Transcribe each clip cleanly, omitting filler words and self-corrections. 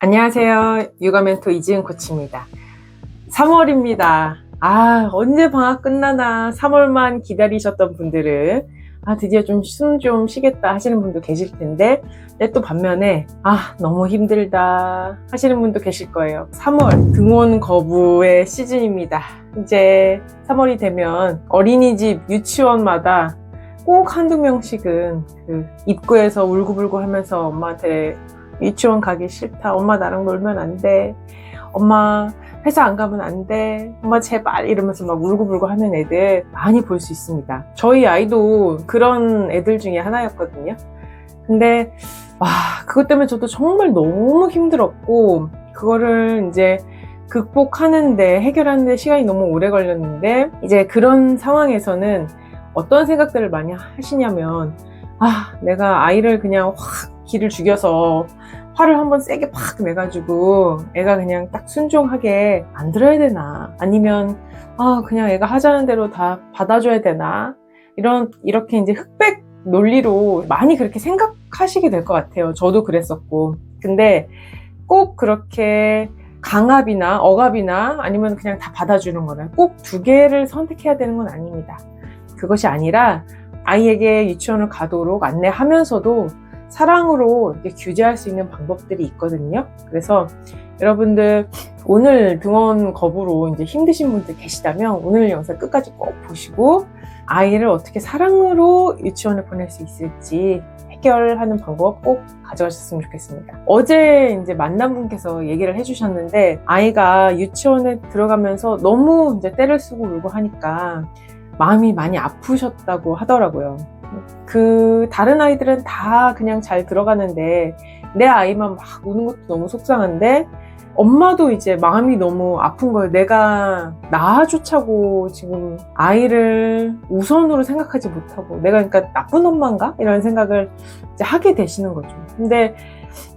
안녕하세요. 육아멘토 이지은 코치입니다. 3월입니다. 언제 방학 끝나나 3월만 기다리셨던 분들은 드디어 좀 숨 좀 쉬겠다 하시는 분도 계실 텐데, 또 반면에 너무 힘들다 하시는 분도 계실 거예요. 3월 등원 거부의 시즌입니다. 이제 3월이 되면 어린이집, 유치원마다 꼭 한두 명씩은 그 입구에서 울고불고 하면서 엄마한테 유치원 가기 싫다, 엄마 나랑 놀면 안 돼, 엄마 회사 안 가면 안 돼, 엄마 제발, 이러면서 막 울고불고 하는 애들 많이 볼 수 있습니다. 저희 아이도 그런 애들 중에 하나였거든요. 근데 그것 때문에 저도 정말 너무 힘들었고, 그거를 이제 극복하는데, 해결하는데 시간이 너무 오래 걸렸는데, 이제 그런 상황에서는 어떤 생각들을 많이 하시냐면, 내가 아이를 그냥 확 기를 죽여서 화를 한번 세게 팍 내가지고 애가 그냥 딱 순종하게 만들어야 되나, 아니면 그냥 애가 하자는 대로 다 받아줘야 되나, 이렇게 이제 흑백 논리로 많이 그렇게 생각하시게 될 것 같아요. 저도 그랬었고. 근데 꼭 그렇게 강압이나 억압이나 아니면 그냥 다 받아주는 거나 꼭 두 개를 선택해야 되는 건 아닙니다. 그것이 아니라 아이에게 유치원을 가도록 안내하면서도 사랑으로 이렇게 규제할 수 있는 방법들이 있거든요. 그래서 여러분들 오늘 등원 거부로 이제 힘드신 분들 계시다면 오늘 영상 끝까지 꼭 보시고 아이를 어떻게 사랑으로 유치원에 보낼 수 있을지 해결하는 방법 꼭 가져가셨으면 좋겠습니다. 어제 이제 만난 분께서 얘기를 해주셨는데, 아이가 유치원에 들어가면서 너무 이제 떼를 쓰고 울고 하니까 마음이 많이 아프셨다고 하더라고요. 다른 아이들은 다 그냥 잘 들어가는데 내 아이만 막 우는 것도 너무 속상한데, 엄마도 이제 마음이 너무 아픈 거예요. 내가 나조차고 지금 아이를 우선으로 생각하지 못하고 내가 그러니까 나쁜 엄마인가? 이런 생각을 이제 하게 되시는 거죠. 근데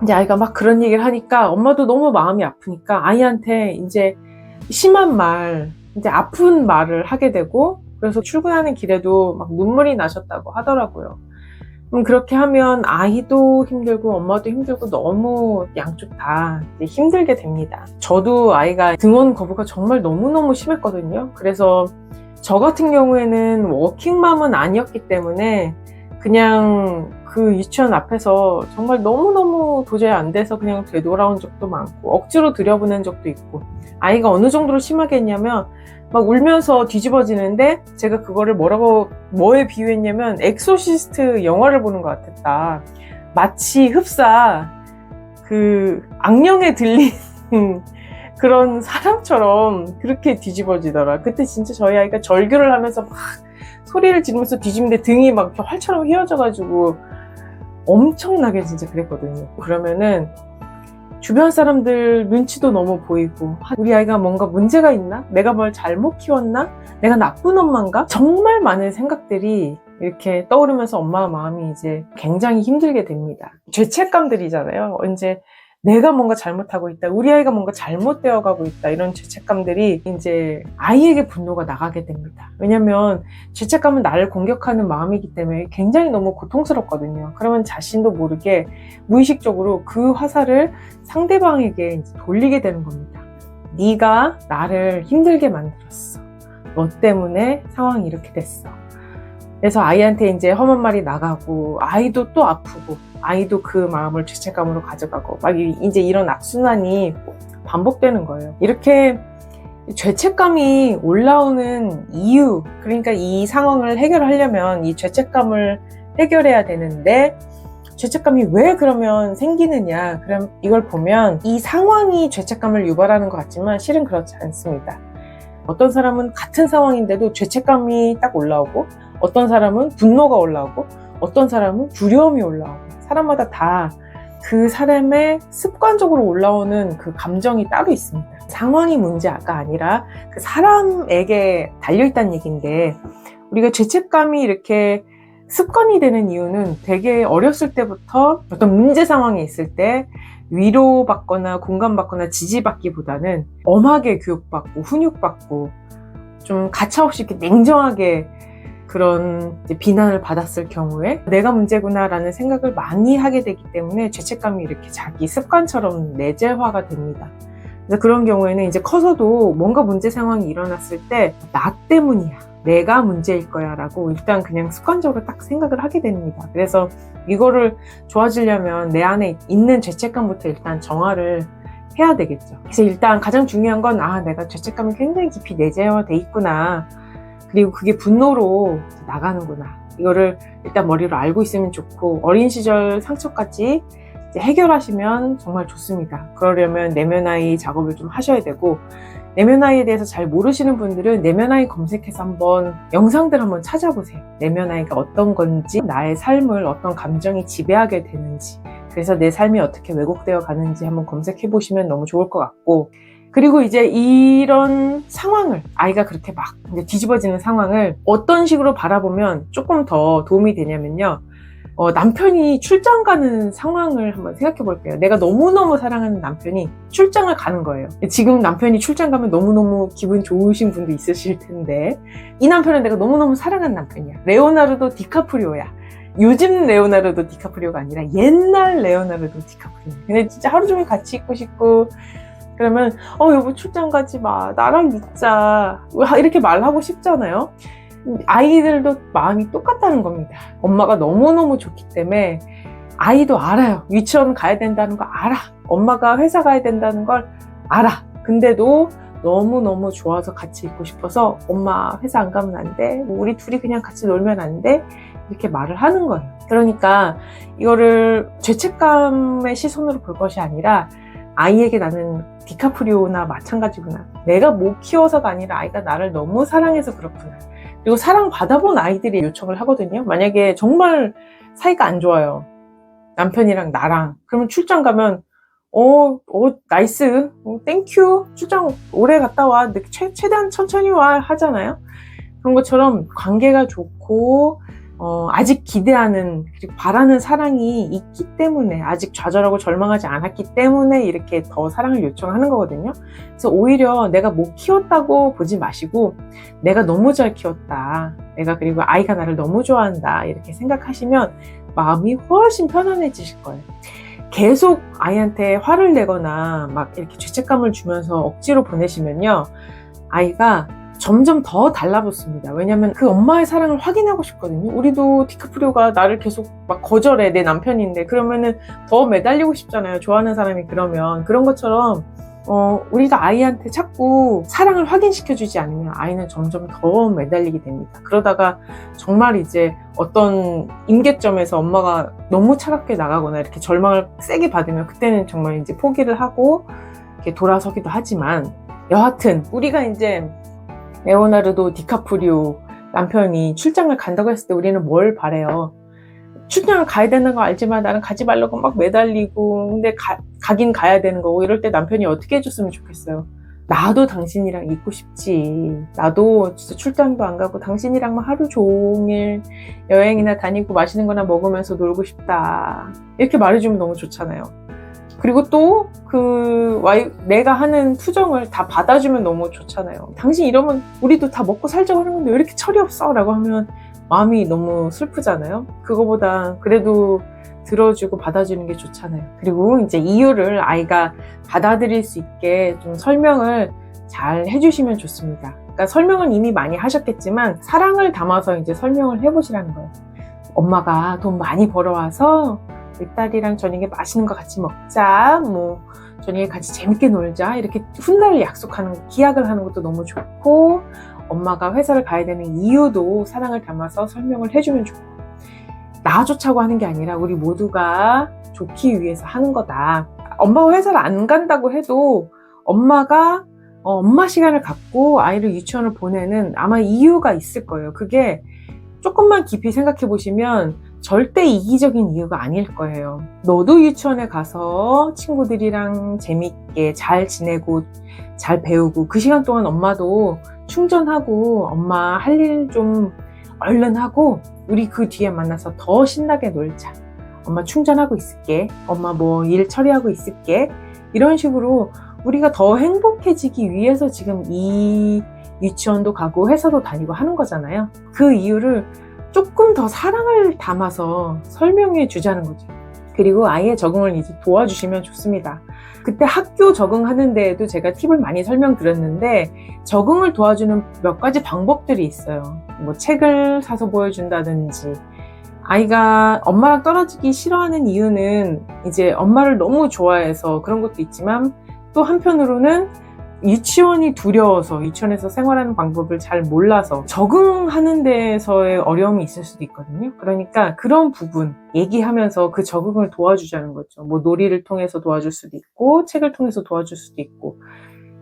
이제 아이가 막 그런 얘기를 하니까 엄마도 너무 마음이 아프니까 아이한테 이제 심한 말, 이제 아픈 말을 하게 되고, 그래서 출근하는 길에도 막 눈물이 나셨다고 하더라고요. 그렇게 하면 아이도 힘들고 엄마도 힘들고 너무 양쪽 다 힘들게 됩니다. 저도 아이가 등원 거부가 정말 너무너무 심했거든요. 그래서 저 같은 경우에는 워킹맘은 아니었기 때문에 그냥 그 유치원 앞에서 정말 너무너무 도저히 안 돼서 그냥 되돌아온 적도 많고, 억지로 들여보낸 적도 있고, 아이가 어느 정도로 심하게 했냐면 막 울면서 뒤집어지는데 제가 그거를 뭐에 비유했냐면 엑소시스트 영화를 보는 것 같았다. 마치 흡사 그 악령에 들린 그런 사람처럼 그렇게 뒤집어지더라. 그때 진짜 저희 아이가 절규를 하면서 막 소리를 지르면서 뒤집는데 등이 막 활처럼 휘어져가지고 엄청나게 진짜 그랬거든요. 그러면은 주변 사람들 눈치도 너무 보이고, 우리 아이가 뭔가 문제가 있나? 내가 뭘 잘못 키웠나? 내가 나쁜 엄마인가? 정말 많은 생각들이 이렇게 떠오르면서 엄마 마음이 이제 굉장히 힘들게 됩니다. 죄책감들이잖아요. 이제 내가 뭔가 잘못하고 있다, 우리 아이가 뭔가 잘못되어 가고 있다, 이런 죄책감들이 이제 아이에게 분노가 나가게 됩니다. 왜냐면 죄책감은 나를 공격하는 마음이기 때문에 굉장히 너무 고통스럽거든요. 그러면 자신도 모르게 무의식적으로 그 화살을 상대방에게 이제 돌리게 되는 겁니다. 네가 나를 힘들게 만들었어, 너 때문에 상황이 이렇게 됐어. 그래서 아이한테 이제 험한 말이 나가고, 아이도 또 아프고, 아이도 그 마음을 죄책감으로 가져가고, 막 이제 이런 악순환이 반복되는 거예요. 이렇게 죄책감이 올라오는 이유, 그러니까 이 상황을 해결하려면 이 죄책감을 해결해야 되는데, 죄책감이 왜 그러면 생기느냐, 그럼 이걸 보면 이 상황이 죄책감을 유발하는 것 같지만 실은 그렇지 않습니다. 어떤 사람은 같은 상황인데도 죄책감이 딱 올라오고, 어떤 사람은 분노가 올라오고, 어떤 사람은 두려움이 올라오고, 사람마다 다 그 사람의 습관적으로 올라오는 그 감정이 따로 있습니다. 상황이 문제가 아니라 그 사람에게 달려있다는 얘기인데, 우리가 죄책감이 이렇게 습관이 되는 이유는 되게 어렸을 때부터 어떤 문제 상황에 있을 때 위로받거나 공감받거나 지지받기보다는 엄하게 교육받고 훈육받고 좀 가차없이 이렇게 냉정하게 그런 이제 비난을 받았을 경우에 내가 문제구나라는 생각을 많이 하게 되기 때문에 죄책감이 이렇게 자기 습관처럼 내재화가 됩니다. 그래서 그런 경우에는 이제 커서도 뭔가 문제 상황이 일어났을 때 나 때문이야, 내가 문제일 거야 라고 일단 그냥 습관적으로 딱 생각을 하게 됩니다. 그래서 이거를 좋아지려면 내 안에 있는 죄책감부터 일단 정화를 해야 되겠죠. 그래서 일단 가장 중요한 건 내가 죄책감이 굉장히 깊이 내재화돼 있구나, 그리고 그게 분노로 나가는구나, 이거를 일단 머리로 알고 있으면 좋고, 어린 시절 상처까지 이제 해결하시면 정말 좋습니다. 그러려면 내면아이 작업을 좀 하셔야 되고, 내면아이에 대해서 잘 모르시는 분들은 내면아이 검색해서 한번 영상들 한번 찾아보세요. 내면아이가 어떤 건지, 나의 삶을 어떤 감정이 지배하게 되는지, 그래서 내 삶이 어떻게 왜곡되어 가는지 한번 검색해 보시면 너무 좋을 것 같고, 그리고 이제 이런 상황을, 아이가 그렇게 막 뒤집어지는 상황을 어떤 식으로 바라보면 조금 더 도움이 되냐면요, 남편이 출장 가는 상황을 한번 생각해 볼게요. 내가 너무너무 사랑하는 남편이 출장을 가는 거예요. 지금 남편이 출장 가면 너무너무 기분 좋으신 분도 있으실 텐데, 이 남편은 내가 너무너무 사랑하는 남편이야. 레오나르도 디카프리오야. 요즘 레오나르도 디카프리오가 아니라 옛날 레오나르도 디카프리오. 근데 진짜 하루 종일 같이 있고 싶고, 그러면 여보 출장 가지 마, 나랑 있자, 이렇게 말하고 싶잖아요. 아이들도 마음이 똑같다는 겁니다. 엄마가 너무너무 좋기 때문에 아이도 알아요. 유치원 가야 된다는 거 알아. 엄마가 회사 가야 된다는 걸 알아. 근데도 너무너무 좋아서 같이 있고 싶어서 엄마 회사 안 가면 안 돼? 우리 둘이 그냥 같이 놀면 안 돼? 이렇게 말을 하는 거예요. 그러니까 이거를 죄책감의 시선으로 볼 것이 아니라, 아이에게 나는 디카프리오나 마찬가지구나, 내가 못 키워서가 아니라 아이가 나를 너무 사랑해서 그렇구나. 그리고 사랑받아본 아이들이 요청을 하거든요. 만약에 정말 사이가 안 좋아요, 남편이랑 나랑, 그러면 출장 가면 나이스, 땡큐, 출장 오래 갔다 와, 최대한 천천히 와 하잖아요. 그런 것처럼 관계가 좋고 아직 기대하는, 그리고 바라는 사랑이 있기 때문에, 아직 좌절하고 절망하지 않았기 때문에 이렇게 더 사랑을 요청하는 거거든요. 그래서 오히려 내가 못 키웠다고 보지 마시고, 내가 너무 잘 키웠다, 그리고 아이가 나를 너무 좋아한다, 이렇게 생각하시면 마음이 훨씬 편안해지실 거예요. 계속 아이한테 화를 내거나 막 이렇게 죄책감을 주면서 억지로 보내시면요, 아이가 점점 더 달라붙습니다. 왜냐면 그 엄마의 사랑을 확인하고 싶거든요. 우리도 디카프리오가 나를 계속 막 거절해, 내 남편인데. 그러면은 더 매달리고 싶잖아요, 좋아하는 사람이. 그러면 그런 것처럼 우리가 아이한테 자꾸 사랑을 확인시켜주지 않으면 아이는 점점 더 매달리게 됩니다. 그러다가 정말 이제 어떤 임계점에서 엄마가 너무 차갑게 나가거나 이렇게 절망을 세게 받으면, 그때는 정말 이제 포기를 하고 이렇게 돌아서기도 하지만, 여하튼 우리가 이제 레오나르도 디카프리오 남편이 출장을 간다고 했을 때 우리는 뭘 바래요? 출장을 가야 되는 거 알지만 나는 가지 말라고 막 매달리고, 근데 가긴 가야 되는 거고, 이럴 때 남편이 어떻게 해줬으면 좋겠어요? 나도 당신이랑 있고 싶지, 나도 진짜 출장도 안 가고 당신이랑만 하루 종일 여행이나 다니고 맛있는 거나 먹으면서 놀고 싶다, 이렇게 말해주면 너무 좋잖아요. 그리고 또 내가 하는 투정을 다 받아주면 너무 좋잖아요. 당신 이러면 우리도 다 먹고 살자고 하는 건데 왜 이렇게 철이 없어? 라고 하면 마음이 너무 슬프잖아요. 그거보다 그래도 들어주고 받아주는 게 좋잖아요. 그리고 이제 이유를 아이가 받아들일 수 있게 좀 설명을 잘 해주시면 좋습니다. 그러니까 설명은 이미 많이 하셨겠지만 사랑을 담아서 이제 설명을 해보시라는 거예요. 엄마가 돈 많이 벌어와서 우리 딸이랑 저녁에 맛있는 거 같이 먹자, 저녁에 같이 재밌게 놀자, 이렇게 훗날 약속하는, 기약을 하는 것도 너무 좋고, 엄마가 회사를 가야 되는 이유도 사랑을 담아서 설명을 해주면 좋고, 나 좋자고 하는 게 아니라 우리 모두가 좋기 위해서 하는 거다. 엄마가 회사를 안 간다고 해도 엄마가 엄마 시간을 갖고 아이를 유치원을 보내는 아마 이유가 있을 거예요. 그게 조금만 깊이 생각해 보시면 절대 이기적인 이유가 아닐 거예요. 너도 유치원에 가서 친구들이랑 재밌게 잘 지내고 잘 배우고, 그 시간 동안 엄마도 충전하고 엄마 할 일 좀 얼른 하고 우리 그 뒤에 만나서 더 신나게 놀자, 엄마 충전하고 있을게, 엄마 일 처리하고 있을게, 이런 식으로 우리가 더 행복해지기 위해서 지금 이 유치원도 가고 회사도 다니고 하는 거잖아요. 그 이유를 조금 더 사랑을 담아서 설명해 주자는 거죠. 그리고 아이의 적응을 이제 도와주시면 좋습니다. 그때 학교 적응하는 데에도 제가 팁을 많이 설명드렸는데 적응을 도와주는 몇 가지 방법들이 있어요. 뭐 책을 사서 보여준다든지, 아이가 엄마랑 떨어지기 싫어하는 이유는 이제 엄마를 너무 좋아해서 그런 것도 있지만, 또 한편으로는 유치원이 두려워서, 유치원에서 생활하는 방법을 잘 몰라서 적응하는 데에서의 어려움이 있을 수도 있거든요. 그러니까 그런 부분 얘기하면서 그 적응을 도와주자는 거죠. 뭐 놀이를 통해서 도와줄 수도 있고, 책을 통해서 도와줄 수도 있고,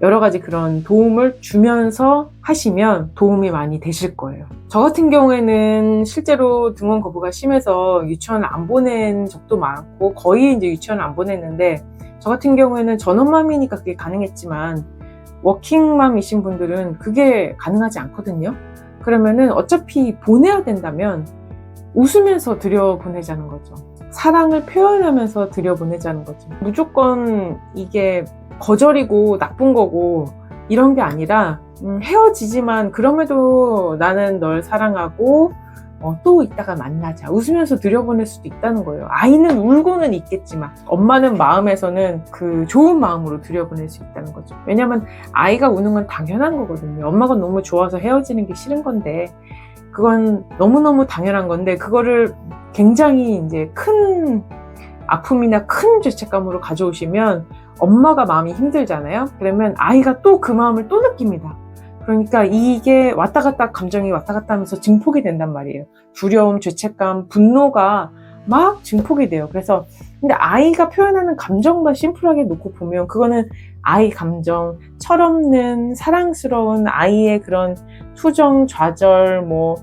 여러 가지 그런 도움을 주면서 하시면 도움이 많이 되실 거예요. 저 같은 경우에는 실제로 등원 거부가 심해서 유치원을 안 보낸 적도 많고, 거의 이제 유치원을 안 보냈는데, 저 같은 경우에는 전업맘이니까 그게 가능했지만 워킹맘이신 분들은 그게 가능하지 않거든요. 그러면은 어차피 보내야 된다면 웃으면서 들여보내자는 거죠. 사랑을 표현하면서 들여보내자는 거죠. 무조건 이게 거절이고 나쁜 거고 이런 게 아니라 헤어지지만 그럼에도 나는 널 사랑하고 또 이따가 만나자, 웃으면서 들여보낼 수도 있다는 거예요. 아이는 울고는 있겠지만 엄마는 마음에서는 그 좋은 마음으로 들여보낼 수 있다는 거죠. 왜냐면 아이가 우는 건 당연한 거거든요. 엄마가 너무 좋아서 헤어지는 게 싫은 건데, 그건 너무너무 당연한 건데, 그거를 굉장히 이제 큰 아픔이나 큰 죄책감으로 가져오시면 엄마가 마음이 힘들잖아요. 그러면 아이가 또 그 마음을 또 느낍니다. 그러니까 이게 왔다 갔다, 감정이 왔다 갔다 하면서 증폭이 된단 말이에요. 두려움, 죄책감, 분노가 막 증폭이 돼요. 그래서 근데 아이가 표현하는 감정만 심플하게 놓고 보면 그거는 아이 감정, 철없는 사랑스러운 아이의 그런 투정, 좌절, 뭐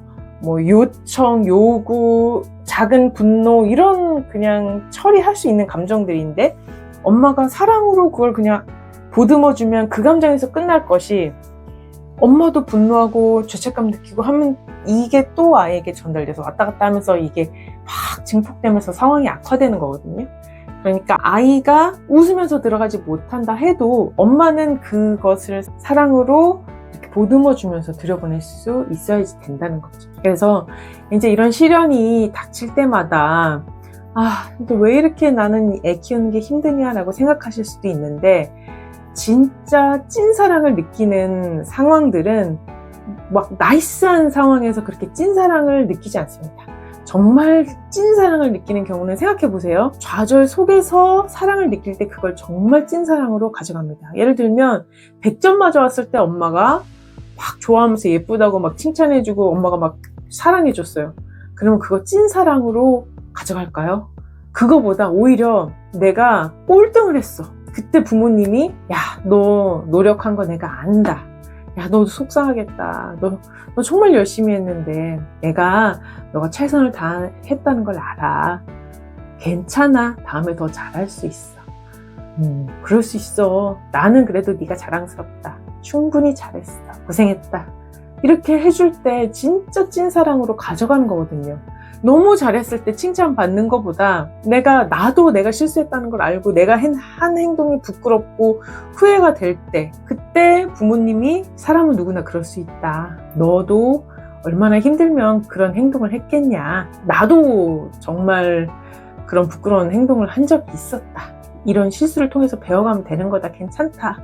요청, 요구, 작은 분노, 이런 그냥 처리할 수 있는 감정들인데, 엄마가 사랑으로 그걸 그냥 보듬어주면 그 감정에서 끝날 것이, 엄마도 분노하고 죄책감 느끼고 하면 이게 또 아이에게 전달돼서 왔다 갔다 하면서 이게 막 증폭되면서 상황이 악화되는 거거든요. 그러니까 아이가 웃으면서 들어가지 못한다 해도 엄마는 그것을 사랑으로 이렇게 보듬어 주면서 들여보낼 수 있어야지 된다는 거죠. 그래서 이제 이런 시련이 닥칠 때마다 근데 왜 이렇게 나는 애 키우는 게 힘드냐라고 생각하실 수도 있는데, 진짜 찐사랑을 느끼는 상황들은 막 나이스한 상황에서 그렇게 찐사랑을 느끼지 않습니다. 정말 찐사랑을 느끼는 경우는 생각해보세요. 좌절 속에서 사랑을 느낄 때 그걸 정말 찐사랑으로 가져갑니다. 예를 들면 100점 맞아왔을 때 엄마가 막 좋아하면서 예쁘다고 막 칭찬해주고 엄마가 막 사랑해줬어요. 그러면 그거 찐사랑으로 가져갈까요? 그거보다 오히려 내가 꼴등을 했어. 그때 부모님이 너 노력한 거 내가 안다. 너 속상하겠다. 너 정말 열심히 했는데 너가 최선을 다했다는 걸 알아. 괜찮아. 다음에 더 잘할 수 있어. 그럴 수 있어. 나는 그래도 네가 자랑스럽다. 충분히 잘했어. 고생했다. 이렇게 해줄 때 진짜 찐사랑으로 가져가는 거거든요. 너무 잘했을 때 칭찬받는 것보다 나도 내가 실수했다는 걸 알고 내가 한 행동이 부끄럽고 후회가 될 때, 그때 부모님이 사람은 누구나 그럴 수 있다. 너도 얼마나 힘들면 그런 행동을 했겠냐. 나도 정말 그런 부끄러운 행동을 한 적이 있었다. 이런 실수를 통해서 배워가면 되는 거다. 괜찮다.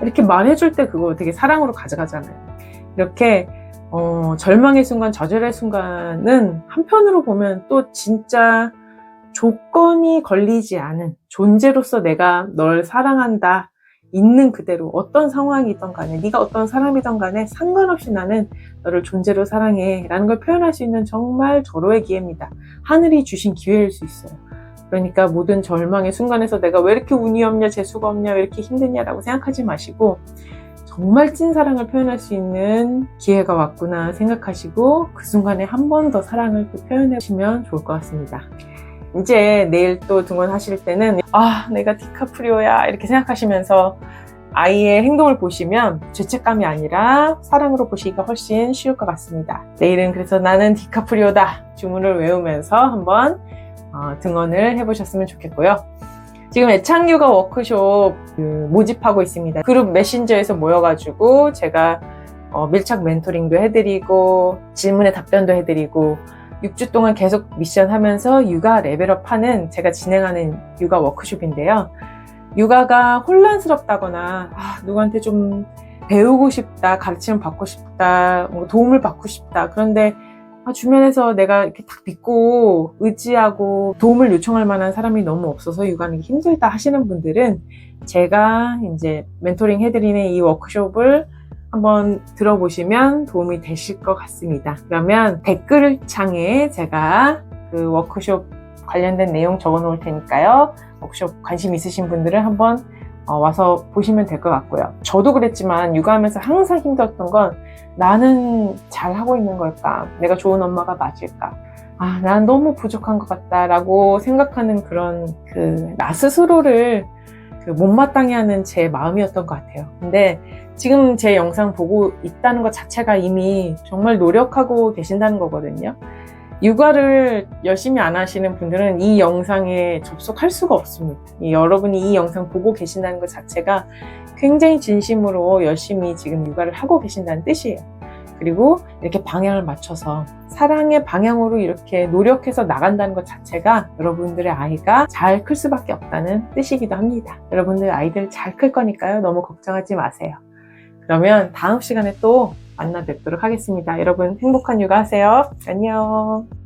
이렇게 말해줄 때 그거 되게 사랑으로 가져가잖아요. 이렇게 절망의 순간, 좌절의 순간은 한편으로 보면 또 진짜 조건이 걸리지 않은 존재로서 내가 널 사랑한다. 있는 그대로 어떤 상황이든 간에, 네가 어떤 사람이든 간에 상관없이 나는 너를 존재로 사랑해 라는 걸 표현할 수 있는 정말 절호의 기회입니다. 하늘이 주신 기회일 수 있어요. 그러니까 모든 절망의 순간에서 내가 왜 이렇게 운이 없냐, 재수가 없냐, 왜 이렇게 힘드냐라고 생각하지 마시고, 정말 찐사랑을 표현할 수 있는 기회가 왔구나 생각하시고 그 순간에 한 번 더 사랑을 또 표현해 주시면 좋을 것 같습니다. 이제 내일 또 등원하실 때는 내가 디카프리오야 이렇게 생각하시면서 아이의 행동을 보시면 죄책감이 아니라 사랑으로 보시기가 훨씬 쉬울 것 같습니다. 내일은 그래서 나는 디카프리오다 주문을 외우면서 한번 등원을 해보셨으면 좋겠고요. 지금 애착육아 워크숍 모집하고 있습니다. 그룹 메신저에서 모여가지고 제가 밀착 멘토링도 해드리고 질문에 답변도 해드리고 6주 동안 계속 미션 하면서 육아 레벨업하는 제가 진행하는 육아 워크숍인데요. 육아가 혼란스럽다거나 누구한테 좀 배우고 싶다, 가르침을 받고 싶다, 도움을 받고 싶다. 그런데 주변에서 내가 이렇게 딱 믿고 의지하고 도움을 요청할 만한 사람이 너무 없어서 육아는 힘들다 하시는 분들은 제가 이제 멘토링 해드리는 이 워크숍을 한번 들어보시면 도움이 되실 것 같습니다. 그러면 댓글창에 제가 그 워크숍 관련된 내용 적어 놓을 테니까요. 워크숍 관심 있으신 분들은 한번 와서 보시면 될 것 같고요. 저도 그랬지만 육아하면서 항상 힘들었던 건 나는 잘하고 있는 걸까? 내가 좋은 엄마가 맞을까? 난 너무 부족한 것 같다 라고 생각하는 그런 나 스스로를 못마땅해 하는 제 마음이었던 것 같아요. 근데 지금 제 영상 보고 있다는 것 자체가 이미 정말 노력하고 계신다는 거거든요. 육아를 열심히 안 하시는 분들은 이 영상에 접속할 수가 없습니다. 여러분이 이 영상 보고 계신다는 것 자체가 굉장히 진심으로 열심히 지금 육아를 하고 계신다는 뜻이에요. 그리고 이렇게 방향을 맞춰서 사랑의 방향으로 이렇게 노력해서 나간다는 것 자체가 여러분들의 아이가 잘 클 수밖에 없다는 뜻이기도 합니다. 여러분들 아이들 잘 클 거니까요. 너무 걱정하지 마세요. 그러면 다음 시간에 또 만나 뵙도록 하겠습니다. 여러분 행복한 육아 하세요. 안녕.